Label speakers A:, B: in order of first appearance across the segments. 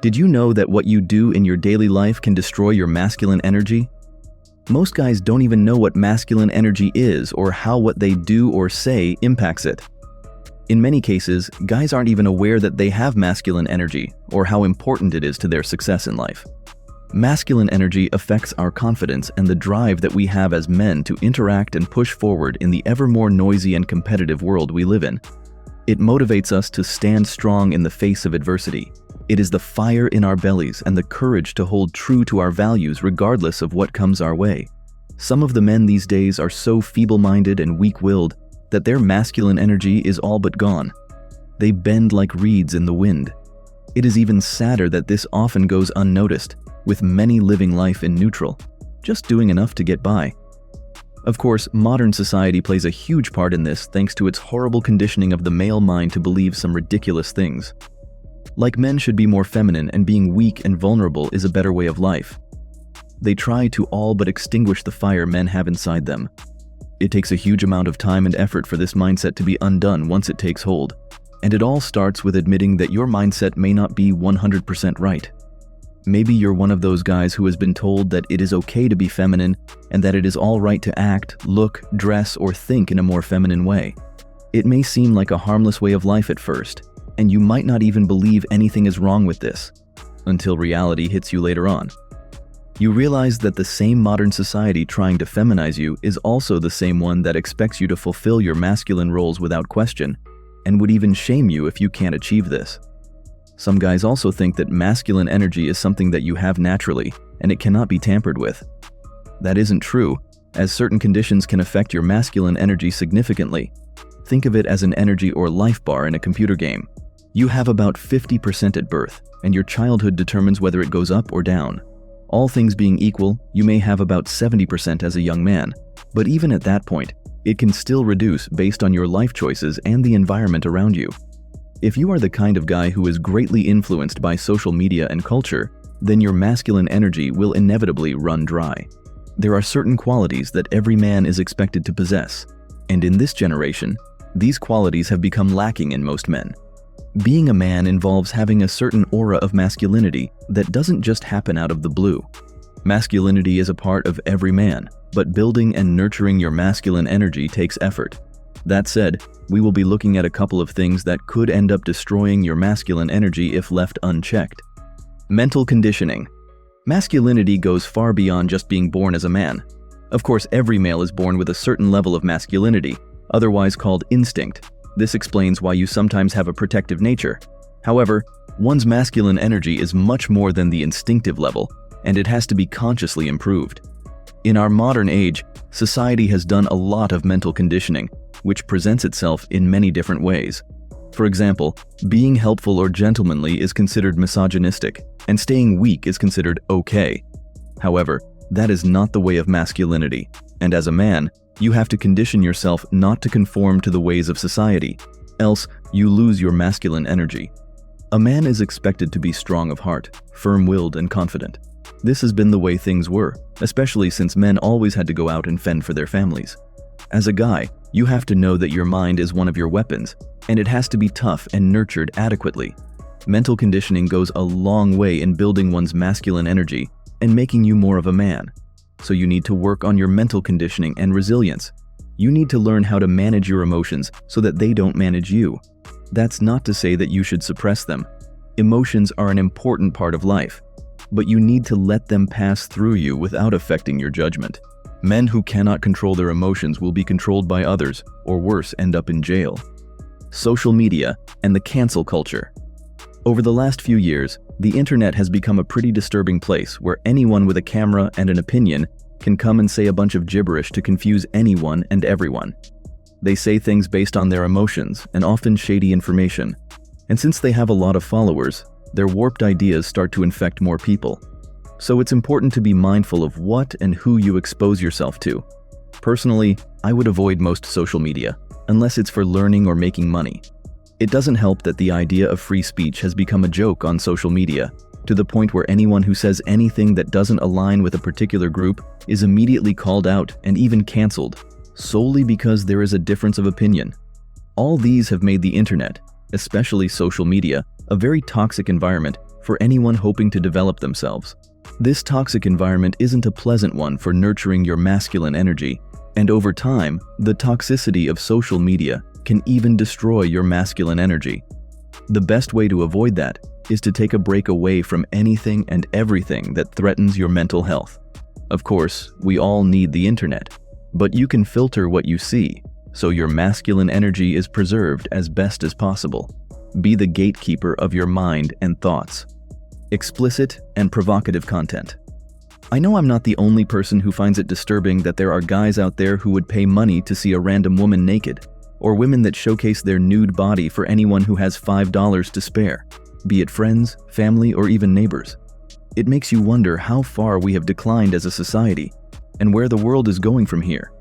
A: Did you know that what you do in your daily life can destroy your masculine energy? Most guys don't even know what masculine energy is or how what they do or say impacts it. In many cases, guys aren't even aware that they have masculine energy or how important it is to their success in life. Masculine energy affects our confidence and the drive that we have as men to interact and push forward in the ever more noisy and competitive world we live in. It motivates us to stand strong in the face of adversity. It is the fire in our bellies and the courage to hold true to our values regardless of what comes our way. Some of the men these days are so feeble-minded and weak-willed that their masculine energy is all but gone. They bend like reeds in the wind. It is even sadder that this often goes unnoticed, with many living life in neutral, just doing enough to get by. Of course, modern society plays a huge part in this thanks to its horrible conditioning of the male mind to believe some ridiculous things. Like men should be more feminine and being weak and vulnerable is a better way of life. They try to all but extinguish the fire men have inside them. It takes a huge amount of time and effort for this mindset to be undone once it takes hold. And it all starts with admitting that your mindset may not be 100% right. Maybe you're one of those guys who has been told that it is okay to be feminine and that it is all right to act, look, dress, or think in a more feminine way. It may seem like a harmless way of life at first, and you might not even believe anything is wrong with this, until reality hits you later on. You realize that the same modern society trying to feminize you is also the same one that expects you to fulfill your masculine roles without question, and would even shame you if you can't achieve this. Some guys also think that masculine energy is something that you have naturally, and it cannot be tampered with. That isn't true, as certain conditions can affect your masculine energy significantly. Think of it as an energy or life bar in a computer game. You have about 50% at birth, and your childhood determines whether it goes up or down. All things being equal, you may have about 70% as a young man, but even at that point, it can still reduce based on your life choices and the environment around you. If you are the kind of guy who is greatly influenced by social media and culture, then your masculine energy will inevitably run dry. There are certain qualities that every man is expected to possess, and in this generation, these qualities have become lacking in most men. Being a man involves having a certain aura of masculinity that doesn't just happen out of the blue. Masculinity is a part of every man, but building and nurturing your masculine energy takes effort. That said, we will be looking at a couple of things that could end up destroying your masculine energy if left unchecked. Mental conditioning. Masculinity goes far beyond just being born as a man. Of course, every male is born with a certain level of masculinity, otherwise called instinct. This explains why you sometimes have a protective nature. However, one's masculine energy is much more than the instinctive level, and it has to be consciously improved. In our modern age, society has done a lot of mental conditioning, which presents itself in many different ways. For example, being helpful or gentlemanly is considered misogynistic, and staying weak is considered okay. However, that is not the way of masculinity, and as a man, you have to condition yourself not to conform to the ways of society, else you lose your masculine energy. A man is expected to be strong of heart, firm-willed and confident. This has been the way things were, especially since men always had to go out and fend for their families. As a guy, you have to know that your mind is one of your weapons, and it has to be tough and nurtured adequately. Mental conditioning goes a long way in building one's masculine energy and making you more of a man. So you need to work on your mental conditioning and resilience. You need to learn how to manage your emotions so that they don't manage you. That's not to say that you should suppress them. Emotions are an important part of life, but you need to let them pass through you without affecting your judgment. Men who cannot control their emotions will be controlled by others, or worse, end up in jail. Social media and the cancel culture. Over the last few years, the internet has become a pretty disturbing place where anyone with a camera and an opinion can come and say a bunch of gibberish to confuse anyone and everyone. They say things based on their emotions and often shady information. And since they have a lot of followers, their warped ideas start to infect more people. So it's important to be mindful of what and who you expose yourself to. Personally, I would avoid most social media, unless it's for learning or making money. It doesn't help that the idea of free speech has become a joke on social media, to the point where anyone who says anything that doesn't align with a particular group is immediately called out and even canceled, solely because there is a difference of opinion. All these have made the internet, especially social media, a very toxic environment for anyone hoping to develop themselves. This toxic environment isn't a pleasant one for nurturing your masculine energy, and over time, the toxicity of social media can even destroy your masculine energy. The best way to avoid that is to take a break away from anything and everything that threatens your mental health. Of course, we all need the internet, but you can filter what you see, so your masculine energy is preserved as best as possible. Be the gatekeeper of your mind and thoughts. Explicit and provocative content. I know I'm not the only person who finds it disturbing that there are guys out there who would pay money to see a random woman naked, or women that showcase their nude body for anyone who has $5 to spare, be it friends, family, or even neighbors. It makes you wonder how far we have declined as a society, and where the world is going from here.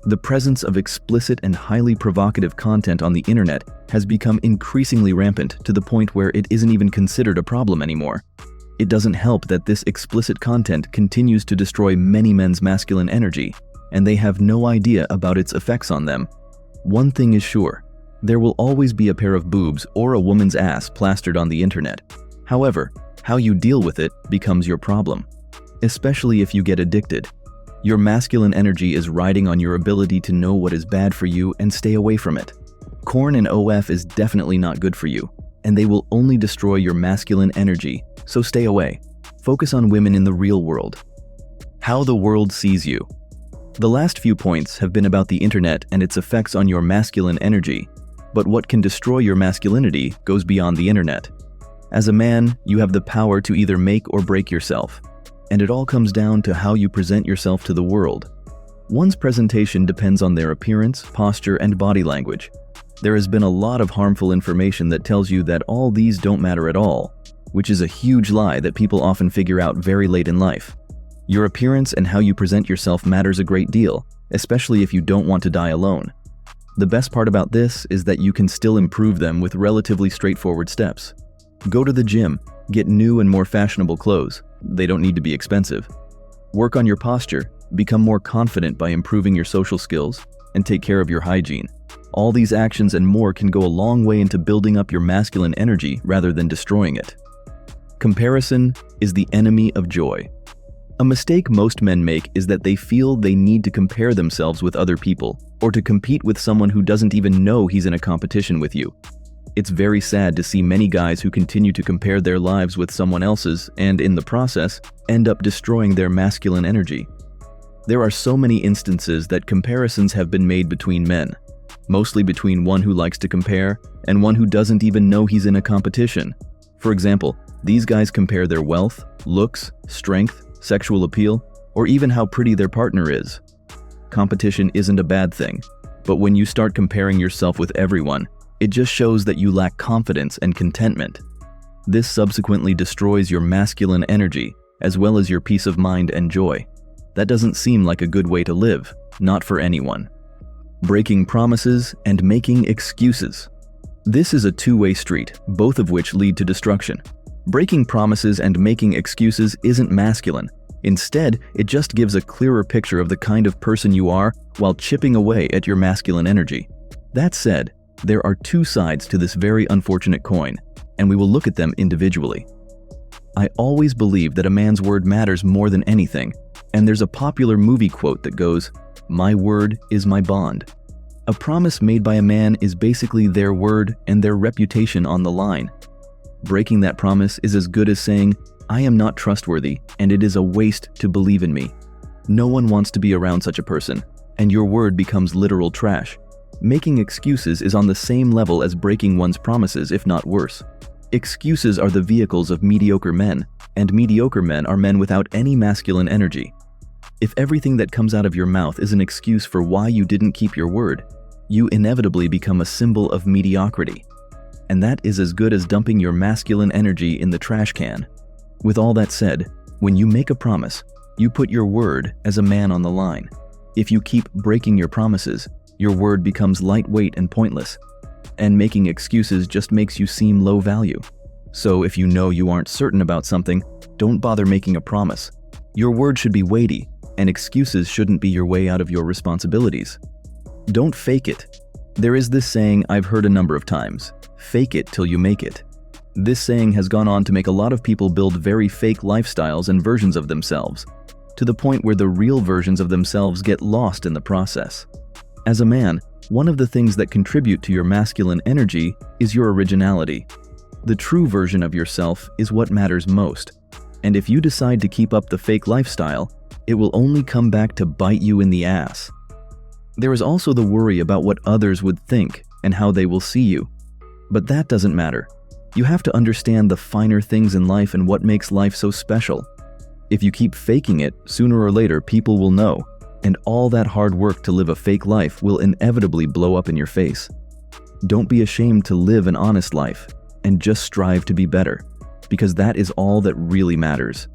A: The presence of explicit and highly provocative content on the internet has become increasingly rampant to the point where it isn't even considered a problem anymore. It doesn't help that this explicit content continues to destroy many men's masculine energy, and they have no idea about its effects on them. One thing is sure, there will always be a pair of boobs or a woman's ass plastered on the internet. However, how you deal with it becomes your problem, especially if you get addicted. Your masculine energy is riding on your ability to know what is bad for you and stay away from it. Corn and OF is definitely not good for you, and they will only destroy your masculine energy, so stay away. Focus on women in the real world. How the world sees you. The last few points have been about the internet and its effects on your masculine energy, but what can destroy your masculinity goes beyond the internet. As a man, you have the power to either make or break yourself, and it all comes down to how you present yourself to the world. One's presentation depends on their appearance, posture, and body language. There has been a lot of harmful information that tells you that all these don't matter at all, which is a huge lie that people often figure out very late in life. Your appearance and how you present yourself matters a great deal, especially if you don't want to die alone. The best part about this is that you can still improve them with relatively straightforward steps. Go to the gym, get new and more fashionable clothes. They don't need to be expensive. Work on your posture, become more confident by improving your social skills, and take care of your hygiene. All these actions and more can go a long way into building up your masculine energy rather than destroying it. Comparison is the enemy of joy. A mistake most men make is that they feel they need to compare themselves with other people, or to compete with someone who doesn't even know he's in a competition with you. It's very sad to see many guys who continue to compare their lives with someone else's and, in the process, end up destroying their masculine energy. There are so many instances that comparisons have been made between men, mostly between one who likes to compare and one who doesn't even know he's in a competition. For example, these guys compare their wealth, looks, strength, sexual appeal, or even how pretty their partner is. Competition isn't a bad thing, but when you start comparing yourself with everyone, it just shows that you lack confidence and contentment. This subsequently destroys your masculine energy, as well as your peace of mind and joy. That doesn't seem like a good way to live, not for anyone. Breaking promises and making excuses. This is a two-way street, both of which lead to destruction. Breaking promises and making excuses isn't masculine. Instead, it just gives a clearer picture of the kind of person you are while chipping away at your masculine energy. That said, there are two sides to this very unfortunate coin, and we will look at them individually. I always believe that a man's word matters more than anything, and there's a popular movie quote that goes, "My word is my bond." A promise made by a man is basically their word and their reputation on the line. Breaking that promise is as good as saying, "I am not trustworthy, and it is a waste to believe in me." No one wants to be around such a person, and your word becomes literal trash. Making excuses is on the same level as breaking one's promises, if not worse. Excuses are the vehicles of mediocre men, and mediocre men are men without any masculine energy. If everything that comes out of your mouth is an excuse for why you didn't keep your word, you inevitably become a symbol of mediocrity. And that is as good as dumping your masculine energy in the trash can. With all that said, when you make a promise, you put your word as a man on the line. If you keep breaking your promises, your word becomes lightweight and pointless, and making excuses just makes you seem low value. So if you know you aren't certain about something, don't bother making a promise. Your word should be weighty, and excuses shouldn't be your way out of your responsibilities. Don't fake it. There is this saying I've heard a number of times, "Fake it till you make it." This saying has gone on to make a lot of people build very fake lifestyles and versions of themselves, to the point where the real versions of themselves get lost in the process. As a man, one of the things that contribute to your masculine energy is your originality. The true version of yourself is what matters most. And if you decide to keep up the fake lifestyle, it will only come back to bite you in the ass. There is also the worry about what others would think and how they will see you. But that doesn't matter. You have to understand the finer things in life and what makes life so special. If you keep faking it, sooner or later people will know, and all that hard work to live a fake life will inevitably blow up in your face. Don't be ashamed to live an honest life, and just strive to be better, because that is all that really matters.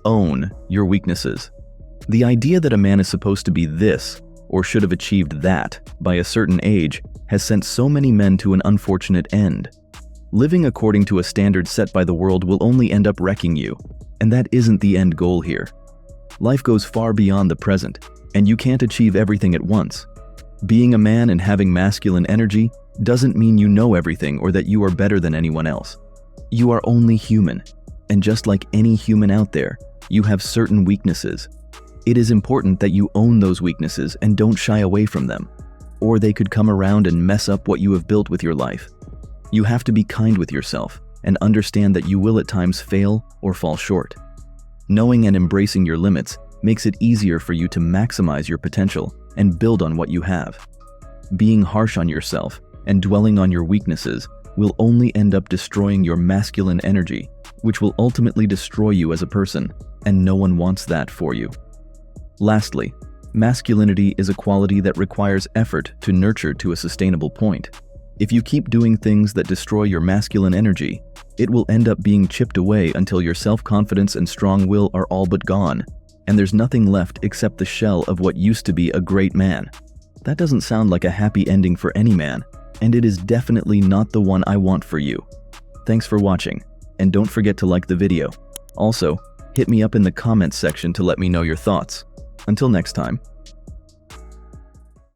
A: Own your weaknesses. The idea that a man is supposed to be this, or should have achieved that, by a certain age, has sent so many men to an unfortunate end. Living according to a standard set by the world will only end up wrecking you, and that isn't the end goal here. Life goes far beyond the present, and you can't achieve everything at once. Being a man and having masculine energy doesn't mean you know everything or that you are better than anyone else. You are only human, and just like any human out there, you have certain weaknesses. It is important that you own those weaknesses and don't shy away from them, or they could come around and mess up what you have built with your life. You have to be kind with yourself and understand that you will at times fail or fall short. Knowing and embracing your limits makes it easier for you to maximize your potential and build on what you have. Being harsh on yourself and dwelling on your weaknesses will only end up destroying your masculine energy, which will ultimately destroy you as a person, and no one wants that for you. Lastly, masculinity is a quality that requires effort to nurture to a sustainable point. If you keep doing things that destroy your masculine energy, it will end up being chipped away until your self-confidence and strong will are all but gone, and there's nothing left except the shell of what used to be a great man. That doesn't sound like a happy ending for any man, and it is definitely not the one I want for you. Thanks for watching, and don't forget to like the video. Also, hit me up in the comments section to let me know your thoughts. Until next time.